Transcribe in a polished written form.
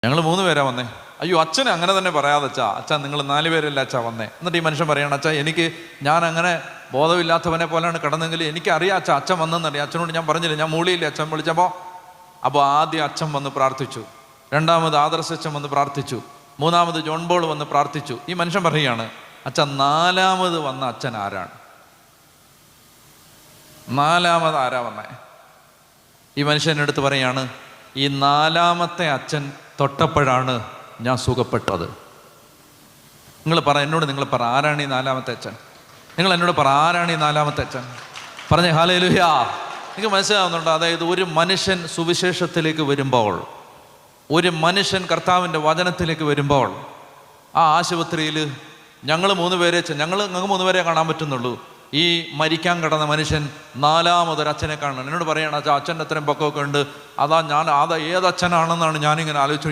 ഞങ്ങൾ 3 പേരാ വന്നേ. അയ്യോ അച്ഛനെ അങ്ങനെ തന്നെ പറയാതെ അച്ഛാ നിങ്ങൾ 4 പേരല്ല അച്ഛാ വന്നേ. എന്നിട്ട് ഈ മനുഷ്യൻ പറയണം, അച്ഛാ ഞാൻ അങ്ങനെ ബോധമില്ലാത്തവനെ പോലെയാണ് കിടന്നെങ്കിൽ എനിക്കറിയാം അച്ഛൻ വന്നെന്നറിയാം. അച്ഛനോട് ഞാൻ പറഞ്ഞില്ല, ഞാൻ മൂളിയില്ലേ അച്ഛൻ വിളിച്ചപ്പോൾ. അപ്പോൾ ആദ്യം അച്ഛൻ വന്ന് പ്രാർത്ഥിച്ചു, രണ്ടാമത് ആദർശ് അച്ഛൻ വന്ന് പ്രാർത്ഥിച്ചു, മൂന്നാമത് ജോൺ ബോൾ വന്ന് പ്രാർത്ഥിച്ചു. ഈ മനുഷ്യൻ പറയുകയാണ്, അച്ഛൻ 4ാമത് വന്ന അച്ഛൻ ആരാണ്? 4ാമത് ആരാ വന്നേ? ഈ മനുഷ്യൻ്റെ അടുത്ത് പറയാണ്, ഈ 4ാമത്തെ അച്ഛൻ തൊട്ടപ്പോഴാണ് ഞാൻ സുഖപ്പെട്ടത്. നിങ്ങൾ പറ ആരാണ് ഈ 4ാമത്തെ അച്ഛൻ? നിങ്ങൾ എന്നോട് പറ ആരാണ് ഈ 4ാമത്തെ അച്ഛൻ? പറഞ്ഞേ ഹല്ലേലൂയാ. എനിക്ക് മനസ്സിലാവുന്നുണ്ട്. അതായത് ഒരു മനുഷ്യൻ സുവിശേഷത്തിലേക്ക് വരുമ്പോൾ, ഒരു മനുഷ്യൻ കർത്താവിൻ്റെ വചനത്തിലേക്ക് വരുമ്പോൾ, ആ ആശുപത്രിയിൽ ഞങ്ങൾ 3 പേരെ ഞങ്ങൾക്ക് 3 പേരെ കാണാൻ പറ്റുന്നുള്ളൂ. ഈ മരിക്കാൻ കിടന്ന മനുഷ്യൻ 4ാമതൊരു അച്ഛനെ കാണണം. എന്നോട് പറയണം, അച്ഛൻ്റെ അത്രയും പൊക്കമൊക്കെ ഉണ്ട്. ഏതച്ഛനാണെന്നാണ് ഞാനിങ്ങനെ ആലോചിച്ചു.